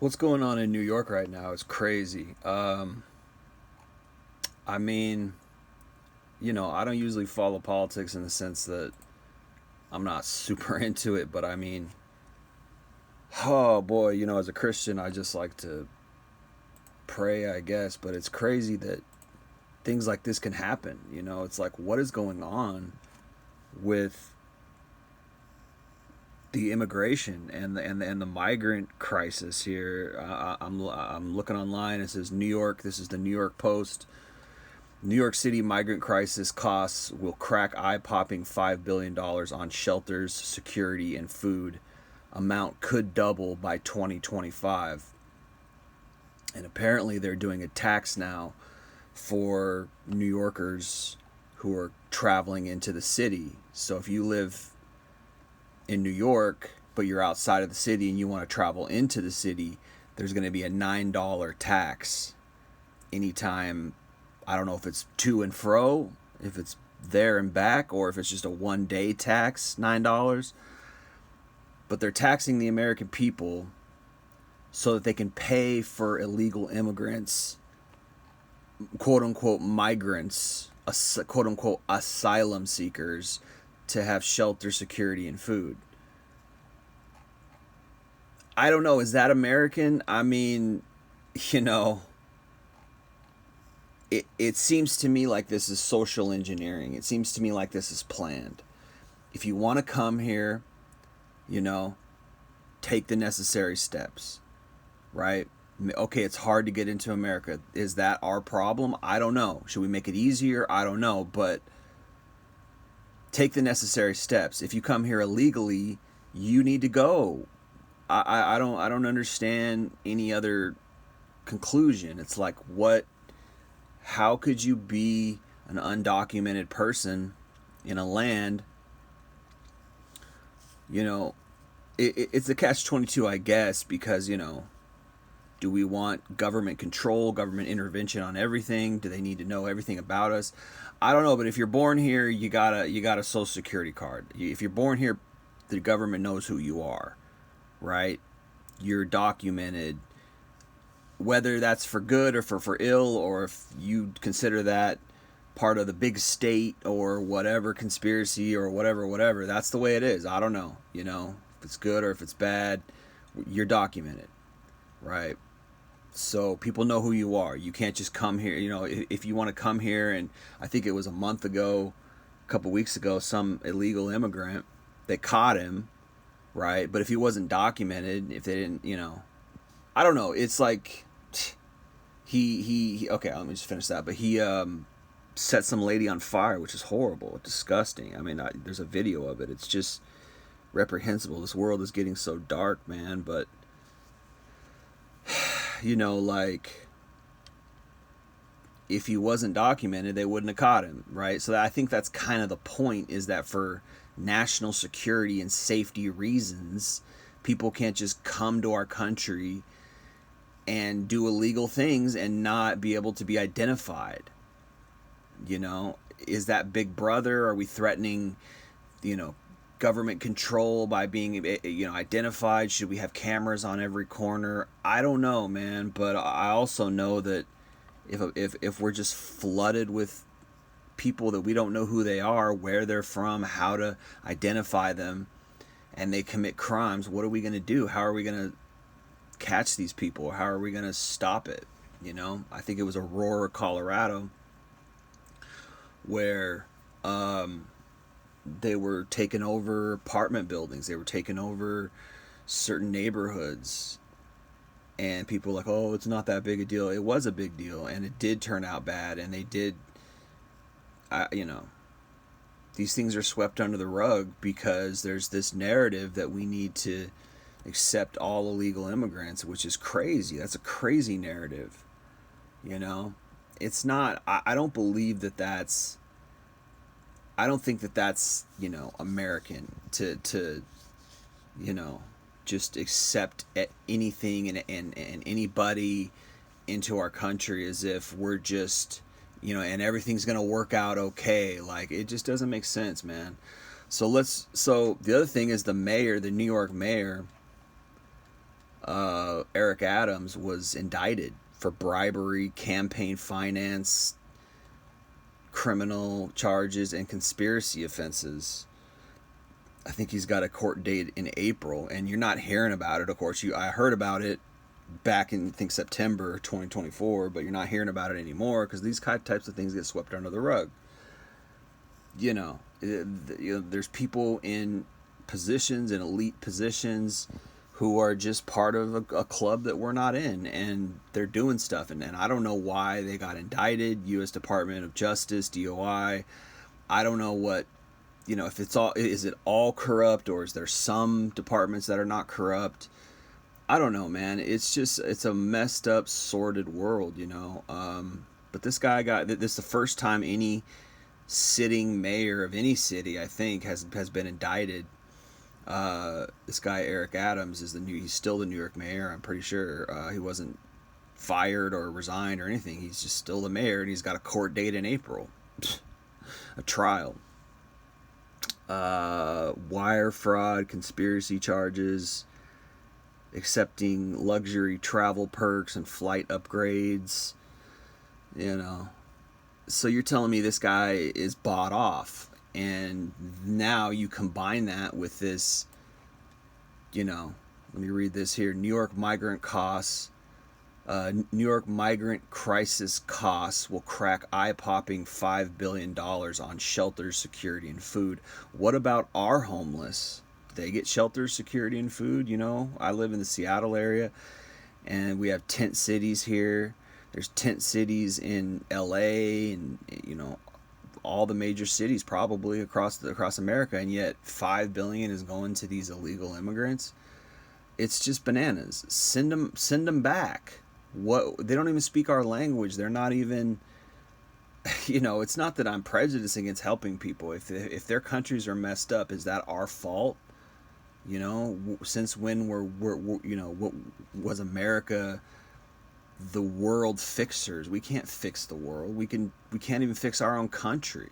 What's going on in New York right now is crazy. I mean, I don't usually follow politics in the sense that I'm not super into it, but I mean, oh boy, as a Christian, I just like to pray, I guess, but it's crazy that things like this can happen. It's like, what is going on with the immigration and the migrant crisis here? I'm looking online. It says New York. This is the New York Post. New York City migrant crisis costs will crack eye-popping $5 billion on shelters, security, and food. Amount could double by 2025. And apparently they're doing a tax now for New Yorkers who are traveling into the city. So if you live in New York, but you're outside of the city and you want to travel into the city, there's going to be a $9 tax anytime. I don't know if it's to and fro, if it's there and back, or if it's just a 1 day tax, $9. But they're taxing the American people so that they can pay for illegal immigrants, quote unquote migrants, quote unquote asylum seekers, to have shelter, security, and food. I don't know. Is that American? I mean, you know, it seems to me like this is social engineering. It seems to me like this is planned. If you want to come here, you know, take the necessary steps, right? Okay, it's hard to get into America. Is that our problem? I don't know. Should we make it easier? I don't know. But take the necessary steps. If you come here illegally, you need to go. I don't understand any other conclusion. It's like, what, how could you be an undocumented person in a land, you know, it's a catch 22, I guess, because, do we want government control, government intervention on everything? Do they need to know everything about us? I don't know, but if you're born here, you got a social security card. If you're born here, the government knows who you are, right? You're documented, whether that's for good or for ill, or if you consider that part of the big state or whatever conspiracy or whatever. That's the way it is. I don't know, if it's good or if it's bad, you're documented, right? So people know who you are. You can't just come here. If you want to come here, and I think it was a month ago, a couple weeks ago, some illegal immigrant, they caught him, right? But if he wasn't documented, if they didn't, I don't know. It's like he okay, let me just finish that. But he set some lady on fire, which is horrible, disgusting. I mean, there's a video of it. It's just reprehensible. This world is getting so dark, man. But like, if he wasn't documented, they wouldn't have caught him, right? So I think that's kind of the point, is that for national security and safety reasons, people can't just come to our country and do illegal things and not be able to be identified. Is that big brother? Are we threatening, government control by being, identified? Should we have cameras on every corner? I don't know, man. But I also know that if we're just flooded with people that we don't know who they are, where they're from, how to identify them, and they commit crimes, what are we going to do? How are we going to catch these people? How are we going to stop it? I think it was Aurora, Colorado, where they were taking over apartment buildings. They were taking over certain neighborhoods. And people were like, oh, it's not that big a deal. It was a big deal. And it did turn out bad. And they did, these things are swept under the rug because there's this narrative that we need to accept all illegal immigrants, which is crazy. That's a crazy narrative. It's not, I don't believe that that's, I don't think that that's, American to just accept anything and anybody into our country as if we're just, and everything's going to work out okay. Like, it just doesn't make sense, man. So the other thing is the New York mayor, Eric Adams was indicted for bribery, campaign finance, criminal charges, and conspiracy offenses. I think he's got a court date in April, and you're not hearing about it. Of course, I heard about it back in, I think, September 2024, but you're not hearing about it anymore because these types of things get swept under the rug. There's people in positions, in elite positions, who are just part of a club that we're not in, and they're doing stuff. And I don't know why they got indicted. U.S. Department of Justice, DOI. I don't know what, if is it all corrupt, or is there some departments that are not corrupt? I don't know, man. It's a messed up, sordid world, But this guy this is the first time any sitting mayor of any city, I think, has been indicted. This guy Eric Adams he's still the New York mayor. I'm pretty sure he wasn't fired or resigned or anything. He's just still the mayor, and he's got a court date in April, a trial. Wire fraud, conspiracy charges, accepting luxury travel perks and flight upgrades. So you're telling me this guy is bought off, and now you combine that with this, let me read this here. New York migrant crisis costs will crack eye-popping $5 billion on shelters, security, and food. What about our homeless? They get shelters, security, and food. I live in the Seattle area, and we have tent cities here. There's tent cities in LA and, all the major cities probably across America, and yet $5 billion is going to these illegal immigrants. It's just bananas. Send them back. They don't even speak our language. They're not even, it's not that I'm prejudiced against helping people. If their countries are messed up, is that our fault? Since when was America the world fixers? We can't fix the world. We can't even fix our own country.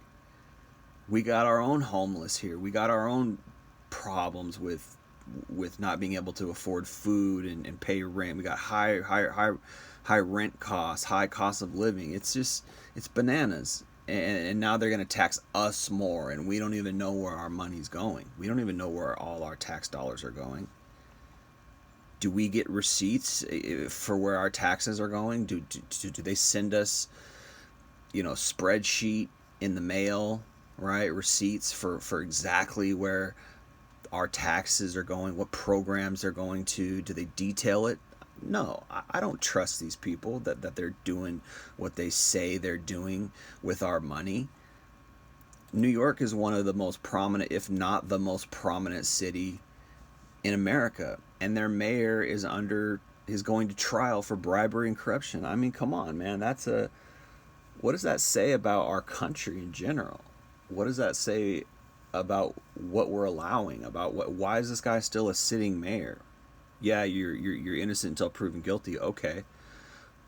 We got our own homeless here. We got our own problems with not being able to afford food and pay rent. We got high rent costs, high cost of living. It's bananas. And now they're going to tax us more, and we don't even know where our money's going. We don't even know where all our tax dollars are going. Do we get receipts for where our taxes are going? Do they send us, spreadsheet in the mail, right? Receipts for exactly where our taxes are going, what programs they're going to? Do they detail it? No, I don't trust these people that they're doing what they say they're doing with our money. New York is one of the most prominent, if not the most prominent city in America, and their mayor is going to trial for bribery and corruption. I mean, come on, man. What does that say about our country in general? What does that say about what we're allowing? Why is this guy still a sitting mayor? Yeah, you're innocent until proven guilty. Okay,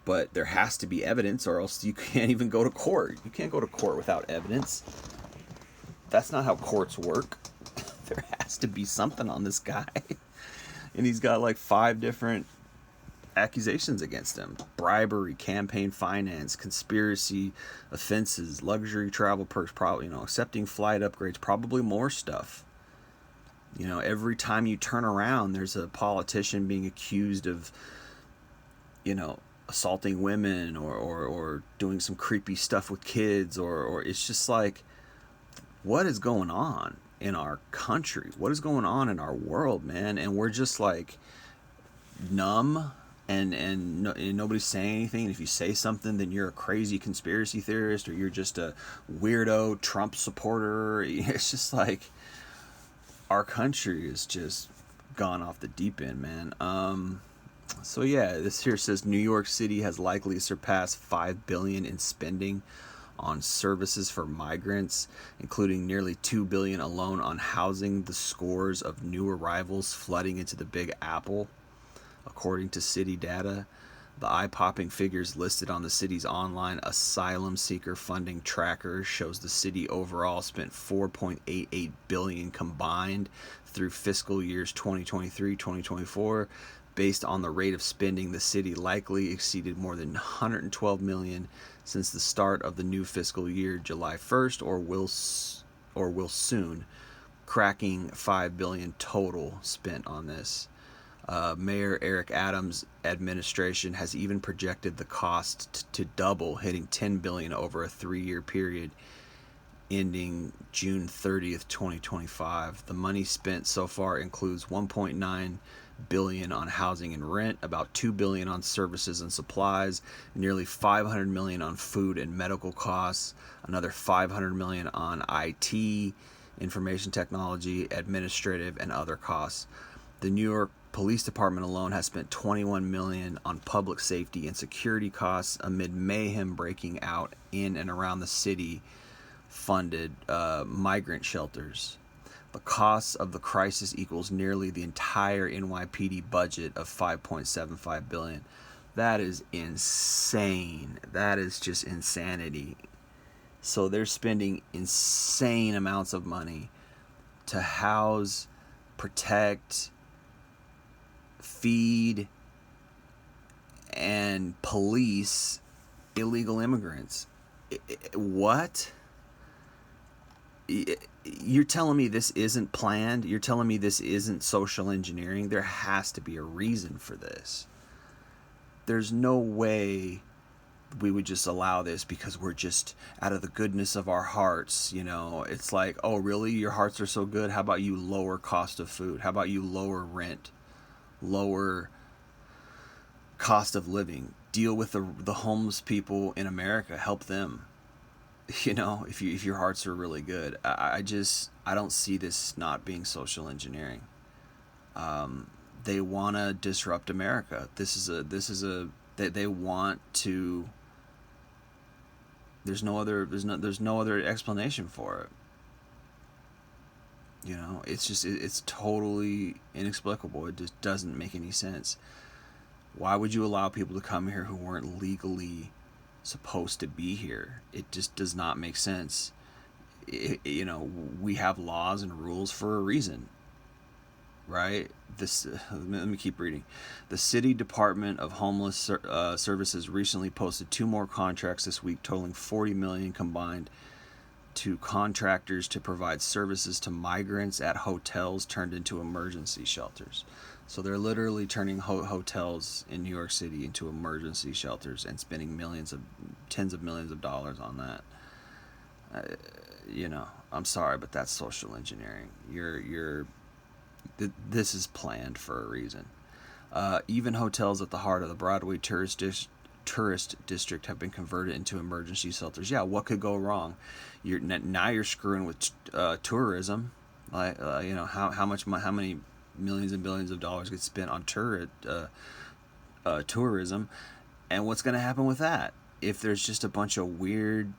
but there has to be evidence, or else you can't even go to court. You can't go to court without evidence. That's not how courts work. There has to be something on this guy. And he's got like 5 different accusations against him: bribery, campaign finance, conspiracy offenses, luxury travel perks, probably, accepting flight upgrades, probably more stuff. Every time you turn around, there's a politician being accused of, assaulting women or doing some creepy stuff with kids, or it's just like, what is going on in our country? What is going on in our world, man? And we're just like numb, and nobody's saying anything. And if you say something, then you're a crazy conspiracy theorist, or you're just a weirdo Trump supporter. It's just like, our country is just gone off the deep end, man. So yeah, this here says New York City has likely surpassed $5 billion in spending on services for migrants, including nearly $2 billion alone on housing the scores of new arrivals flooding into the Big Apple, according to city data. The eye-popping figures listed on the city's online asylum seeker funding tracker shows the city overall spent $4.88 billion combined through fiscal years 2023-2024. Based on the rate of spending, the city likely exceeded more than 112 million since the start of the new fiscal year, July 1st, or will soon, cracking 5 billion total spent on this. Mayor Eric Adams' administration has even projected the cost to double, hitting 10 billion over a 3-year period ending June 30th, 2025. The money spent so far includes 1.9 billion on housing and rent, about 2 billion on services and supplies, nearly 500 million on food and medical costs, another 500 million on IT, information technology, administrative, and other costs. The New York Police Department alone has spent 21 million on public safety and security costs amid mayhem breaking out in and around the city funded migrant shelters. The cost of the crisis equals nearly the entire NYPD budget of 5.75 billion. That is insane. That is just insanity. So they're spending insane amounts of money to house, protect, feed, and police illegal immigrants. What? You're telling me this isn't planned? You're telling me this isn't social engineering? There has to be a reason for this. There's no way we would just allow this because we're just out of the goodness of our hearts. It's like, oh, really? Your hearts are so good? How about you lower cost of food? How about you lower rent? Lower cost of living? Deal with the homeless people in America. Help them. If your hearts are really good. I don't see this not being social engineering. They want to disrupt America. They want to. There's no other explanation for it. It's totally inexplicable. It just doesn't make any sense. Why would you allow people to come here who weren't legally supposed to be here? It just does not make sense. We have laws and rules for a reason, right? Let me keep reading. The City Department of Homeless Services recently posted 2 more contracts this week, totaling 40 million combined, to contractors to provide services to migrants at hotels turned into emergency shelters. So they're literally turning hotels in New York City into emergency shelters and spending tens of millions of dollars on that. I'm sorry, but that's social engineering. This is planned for a reason. Even hotels at the heart of the Broadway tourist district have been converted into emergency shelters. Yeah, what could go wrong? Now you're screwing with tourism. How many millions and billions of dollars get spent on tourism, and what's going to happen with that if there's just a bunch of weird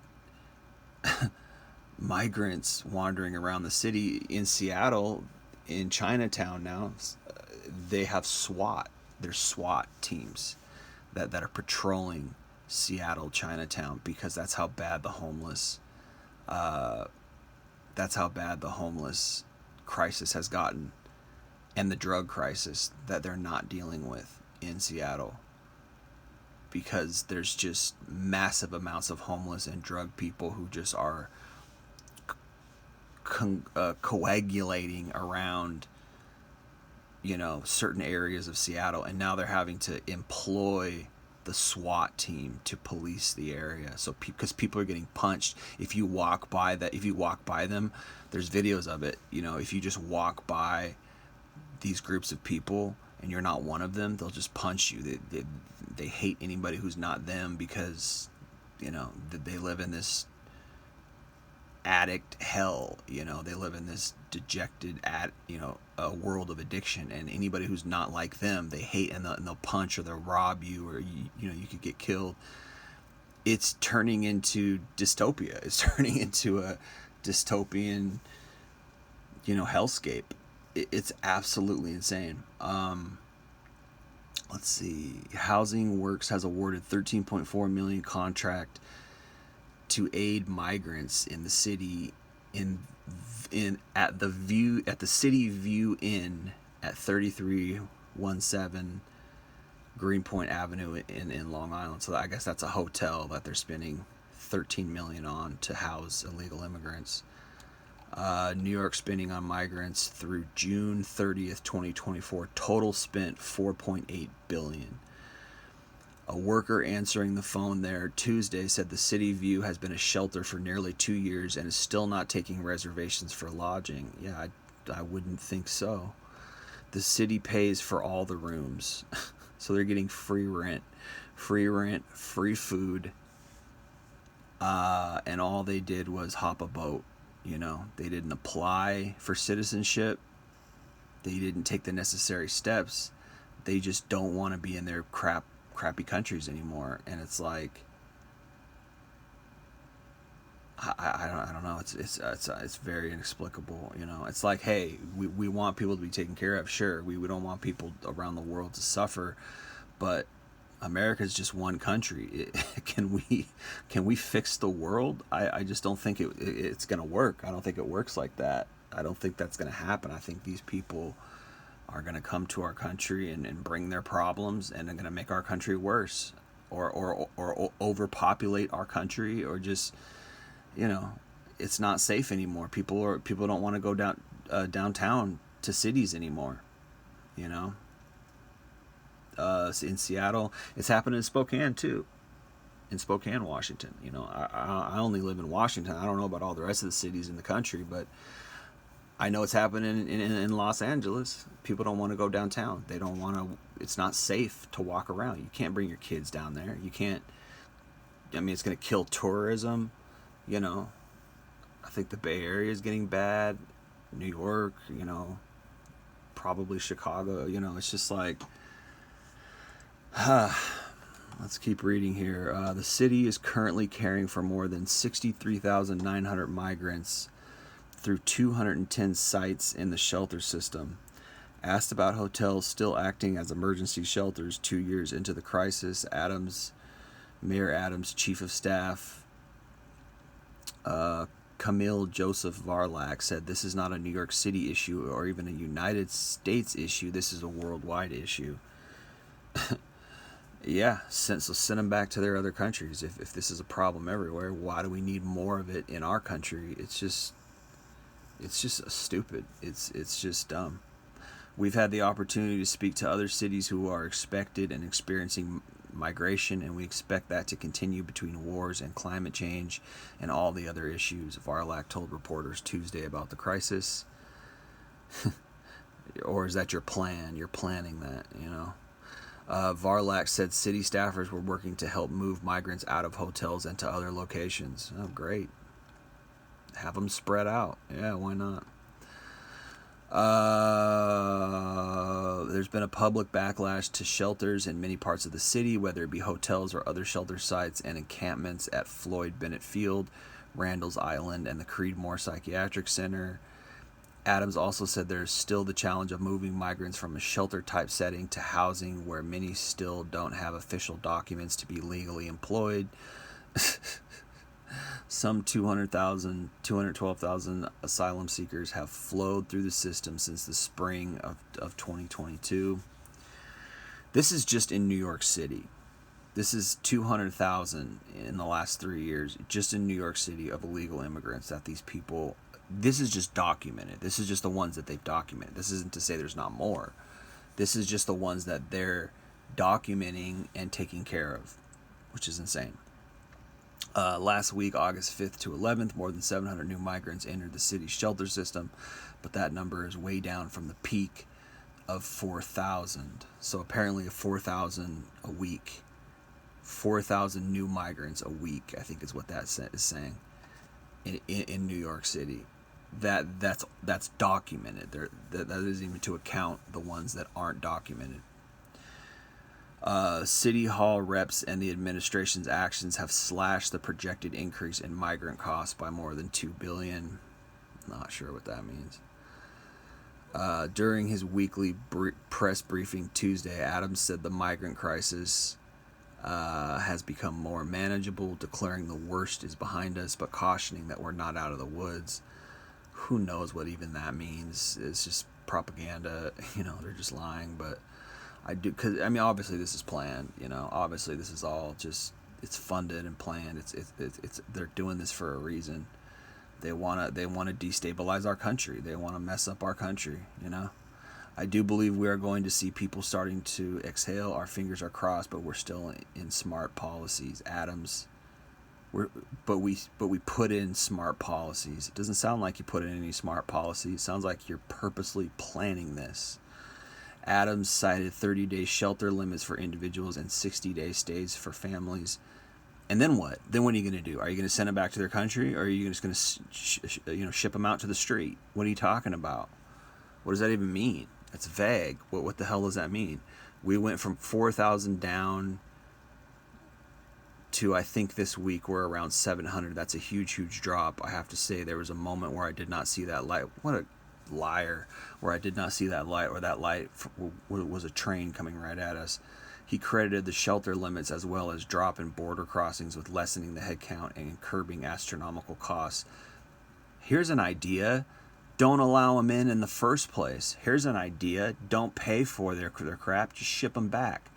migrants wandering around the city? In Seattle, in Chinatown now, they have SWAT. There's SWAT teams that are patrolling Seattle, Chinatown, because that's how bad the homeless crisis has gotten, and the drug crisis that they're not dealing with in Seattle, because there's just massive amounts of homeless and drug people who just are coagulating around certain areas of Seattle, and now they're having to employ the SWAT team to police the area. So because people are getting punched if you walk by them, there's videos of it. If you just walk by these groups of people and you're not one of them, they'll just punch you. They hate anybody who's not them because they live in this addict hell. They live in this dejected a world of addiction, and anybody who's not like them they hate, and they'll punch or they'll rob you, or you could get killed. It's turning into dystopia. It's turning into a dystopian hellscape. It's absolutely insane. Let's see. Housing Works has awarded 13.4 million contract to aid migrants in the city at the City View Inn at 33 17 Greenpoint Avenue in Long Island. So I guess that's a hotel that they're spending $13 million on to house illegal immigrants. New York spending on migrants through June 30th, 2024, total spent $4.8 billion. A worker answering the phone there Tuesday said the City View has been a shelter for nearly 2 years and is still not taking reservations for lodging. Yeah, I wouldn't think so. The city pays for all the rooms. So they're getting free rent, free food, and all they did was hop a boat. You know, they didn't apply for citizenship. They didn't take the necessary steps. They just don't want to be in their crappy countries anymore. And it's like, I don't know. It's very inexplicable. You know, it's like, hey, we want people to be taken care of. Sure, we don't want people around the world to suffer, but America's just one country. Can we fix the world? I just don't think it's gonna work. I don't think it works like that. I don't think that's gonna happen. I think these people are gonna come to our country and bring their problems, and they're gonna make our country worse, or overpopulate our country, or just, you know, it's not safe anymore. People don't want to go downtown to cities anymore. You know. In Seattle, it's happening in Spokane too. In Spokane, Washington. You know, I only live in Washington. I don't know about all the rest of the cities in the country, but I know it's happening in Los Angeles. People don't want to go downtown. They don't want to. It's not safe to walk around. You can't bring your kids down there. You can't. I mean, it's going to kill tourism. You know, I think the Bay Area is getting bad. New York, you know, probably Chicago. You know, it's just like. Let's keep reading here. The city is currently caring for more than 63,900 migrants through 210 sites in the shelter system. Asked about hotels still acting as emergency shelters 2 years into the crisis, Mayor Adams' chief of staff, Camille Joseph Varlak, said this is not a New York City issue or even a United States issue. This is a worldwide issue. Yeah, so send them back to their other countries. If this is a problem everywhere, why do we need more of it in our country? It's just stupid. It's just dumb. We've had the opportunity to speak to other cities who are expected and experiencing migration, and we expect that to continue between wars and climate change and all the other issues. Varlak told reporters Tuesday about the crisis. Or is that your plan? You're planning that, you know? Varlak said city staffers were working to help move migrants out of hotels and to other locations. Oh, great. Have them spread out. Yeah, why not? There's been a public backlash to shelters in many parts of the city, whether it be hotels or other shelter sites and encampments at Floyd Bennett Field, Randall's Island, and the Creedmoor Psychiatric Center. Adams also said there's still the challenge of moving migrants from a shelter-type setting to housing where many still don't have official documents to be legally employed. Some 212,000 asylum seekers have flowed through the system since the spring of 2022. This is just in New York City. This is 200,000 in the last 3 years, just in New York City, of illegal immigrants that these people... This is just documented. This is just the ones that they've documented. This isn't to say there's not more. This is just the ones that they're documenting and taking care of, which is insane. Last week, August 5th to 11th, more than 700 new migrants entered the city's shelter system, but that number is way down from the peak of 4,000. So apparently 4,000 a week. 4,000 new migrants a week, I think is what that is saying, in New York City. That's documented. That isn't even to account the ones that aren't documented. City Hall reps and the administration's actions have slashed the projected increase in migrant costs by more than $2 billion. Not sure what that means. During his weekly press briefing Tuesday, Adams said the migrant crisis has become more manageable, declaring the worst is behind us, but cautioning that we're not out of the woods. Who knows what even that means? It's just propaganda. They're just lying. But I do, because I mean, obviously this is planned. You know, obviously this is all just, it's funded and planned. It's they're doing this for a reason. They wanna destabilize our country. They want to mess up our country. You know, I do believe we are going to see people starting to exhale. Our fingers are crossed, but we're still in smart policies. Adams, but we put in smart policies. It doesn't sound like you put in any smart policies. It sounds like you're purposely planning this. Adams cited 30-day shelter limits for individuals and 60-day stays for families. And then what? Then what are you going to do? Are you going to send them back to their country, or are you just going to ship them out to the street? What are you talking about? What does that even mean? That's vague. What the hell does that mean? We went from 4,000 down to, I think this week we're around 700. That's a huge drop. I have to say, there was a moment where I did not see that light. What a liar. Where I did not see that light, or that light was a train coming right at us. He credited the shelter limits as well as drop in border crossings with lessening the headcount and curbing astronomical costs. Here's an idea. Don't allow them in the first place. Here's an idea. Don't pay for their crap. Just ship them back.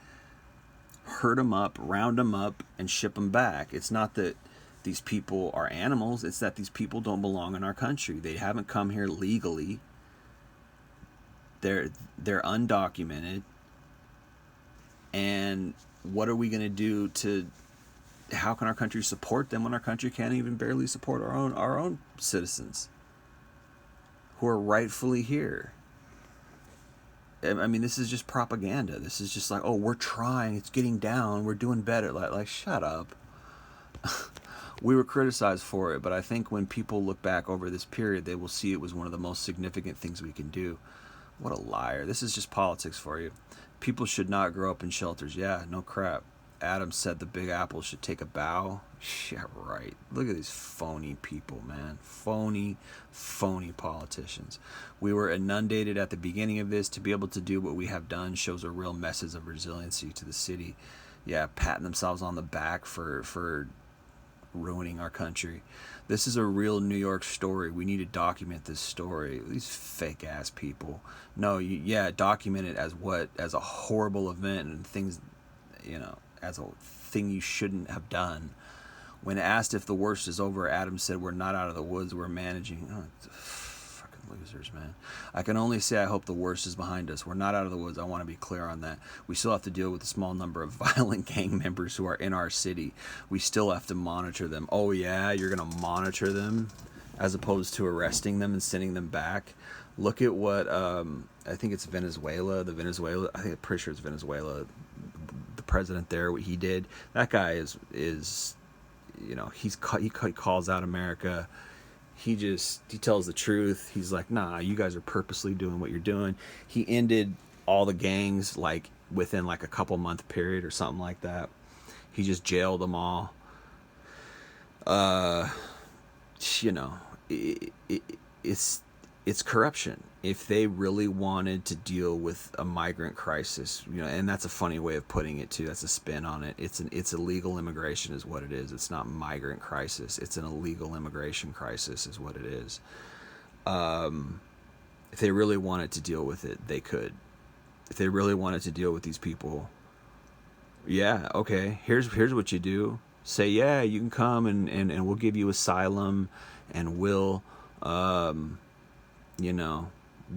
Herd them up, round them up, and ship them back. It's not that these people are animals. It's that these people don't belong in our country. They haven't come here legally. They're undocumented. And what are we going to do how can our country support them when our country can't even barely support our own citizens who are rightfully here? I mean, this is just propaganda. This is just like, oh, we're trying, it's getting down, we're doing better. Like shut up. We were criticized for it, but I think when people look back over this period, they will see it was one of the most significant things we can do. What a liar. This is just politics for you. People should not grow up in shelters. Yeah, no crap. Adams said the Big Apple should take a bow. Yeah, right. Look at these phony people, man. Phony politicians. We were inundated at the beginning of this. To be able to do what we have done shows a real message of resiliency to the city. Yeah, patting themselves on the back for ruining our country. This is a real New York story. We need to document this story. These fake ass people. No, document it as a horrible event and things, as a thing you shouldn't have done. When asked if the worst is over, Adams said, "We're not out of the woods. We're managing." Oh, fucking losers, man. I can only say I hope the worst is behind us. We're not out of the woods. I want to be clear on that. We still have to deal with a small number of violent gang members who are in our city. We still have to monitor them. Oh, yeah? You're going to monitor them as opposed to arresting them and sending them back? Look at what, I think it's Venezuela. I'm pretty sure it's Venezuela. The president there, what he did. That guy is he calls out America. He tells the truth. He's like, nah, you guys are purposely doing what you're doing. He ended all the gangs like within like a couple month period or something like that. He just jailed them all. It's corruption. If they really wanted to deal with a migrant crisis, and that's a funny way of putting it too. That's a spin on it. It's illegal immigration is what it is. It's not migrant crisis. It's an illegal immigration crisis is what it is. If they really wanted to deal with it, they could. If they really wanted to deal with these people, yeah, okay. Here's what you do. Say, yeah, you can come and we'll give you asylum, and we'll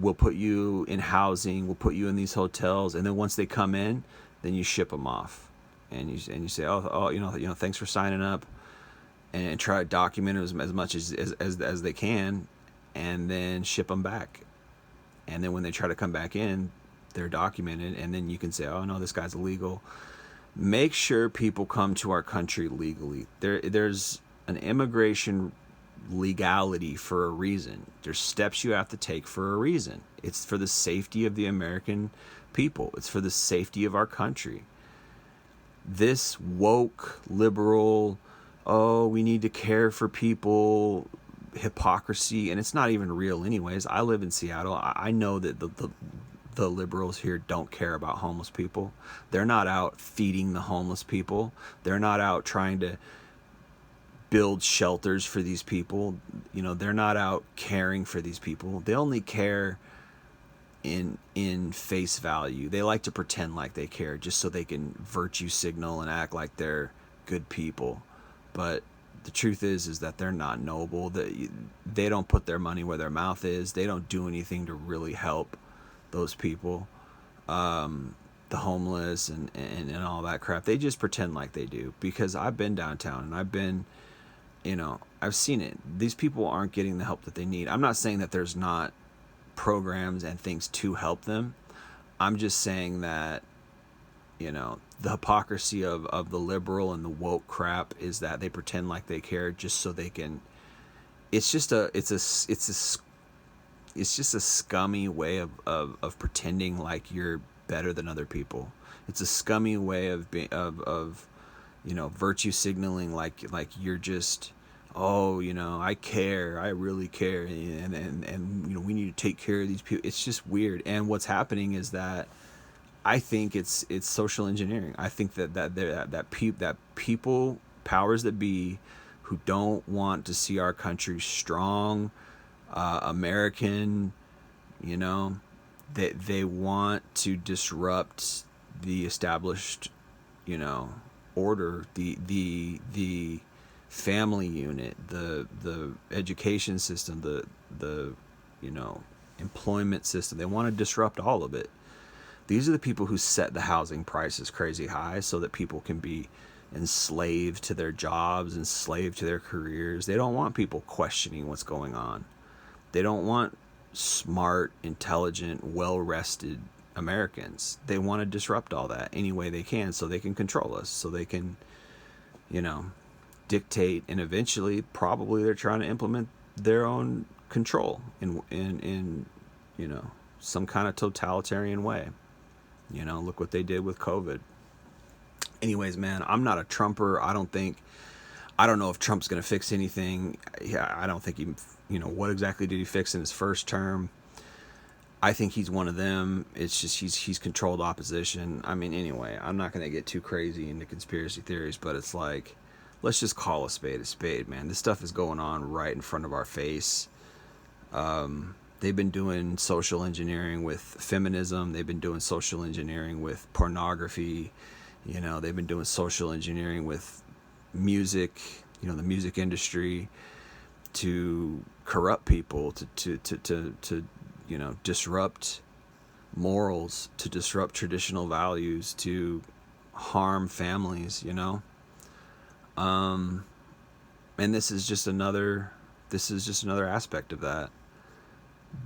we'll put you in housing, we'll put you in these hotels, and then once they come in, then you ship them off, and you say, oh, thanks for signing up, and try to document it as much as they can, and then ship them back, and then when they try to come back in, they're documented, and then you can say, oh no, this guy's illegal. Make sure people come to our country legally. There's an immigration legality for a reason. There's steps you have to take for a reason. It's for the safety of the American people. It's for the safety of our country. This woke, liberal, oh, we need to care for people, hypocrisy, and it's not even real anyways. I live in Seattle. I know that the liberals here don't care about homeless people. They're not out feeding the homeless people. They're not out trying to build shelters for these people. They're not out caring for these people. They only care in face value. They like to pretend like they care just so they can virtue signal and act like they're good people. But the truth is that they're not noble. They don't put their money where their mouth is. They don't do anything to really help those people, the homeless and all that crap. They just pretend like they do, because I've been downtown and I've seen it. These people aren't getting the help that they need. I'm not saying that there's not programs and things to help them. I'm just saying that, the hypocrisy of the liberal and the woke crap is that they pretend like they care just so they can. It's just a scummy way of pretending like you're better than other people. It's a scummy way of being of virtue signaling like you're just, I care, I really care, and we need to take care of these people. It's just weird. And what's happening is that I think it's social engineering. I think that people, powers that be, who don't want to see our country strong, American, that they want to disrupt the established, order, the family unit, the education system, the employment system. They want to disrupt all of it. These are the people who set the housing prices crazy high so that people can be enslaved to their jobs, enslaved to their careers. They don't want people questioning what's going on. They don't want smart, intelligent, well-rested Americans. They want to disrupt all that any way they can so they can control us, so they can, dictate, and eventually probably they're trying to implement their own control in some kind of totalitarian way. Look what they did with COVID. Anyways, man, I'm not a Trumper. I don't know if Trump's going to fix anything. Yeah, I don't think what exactly did he fix in his first term? I think he's one of them. It's just he's controlled opposition. I mean, anyway, I'm not going to get too crazy into conspiracy theories, but it's like, let's just call a spade, man. This stuff is going on right in front of our face. They've been doing social engineering with feminism. They've been doing social engineering with pornography. They've been doing social engineering with music, the music industry, to corrupt people, to disrupt morals, to disrupt traditional values, to harm families, and this is just another aspect of that.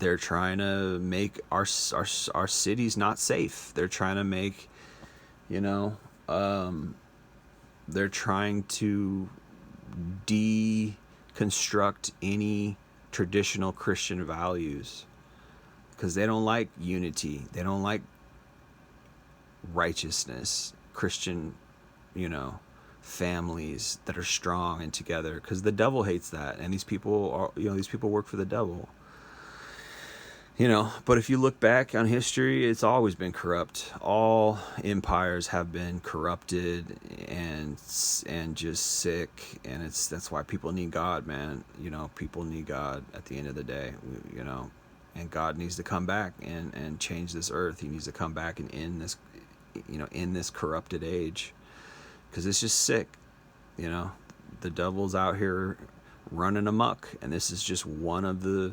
They're trying to make our cities not safe. They're trying to make, they're trying to deconstruct any traditional Christian values, because they don't like unity. They don't like righteousness, Christian, families that are strong and together, because the devil hates that. And these people work for the devil. But if you look back on history, it's always been corrupt. All empires have been corrupted and just sick, and that's why people need God, man. People need God at the end of the day, and God needs to come back and change this earth. He needs to come back and end this, in this corrupted age, because it's just sick. The devil's out here running amok, and this is just one of the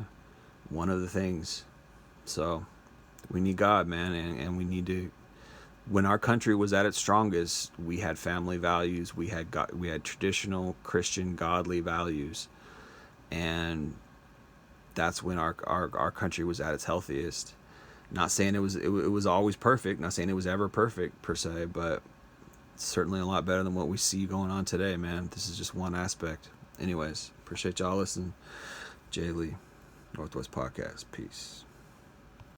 things. So we need God, man, and we need to. When our country was at its strongest, we had family values, we had traditional Christian godly values, and that's when our country was at its healthiest. Not saying it was always perfect, not saying it was ever perfect per se, but it's certainly a lot better than what we see going on today, man. This is just one aspect. Anyways, appreciate y'all listening. Jay Lee, Northwest Podcast. Peace.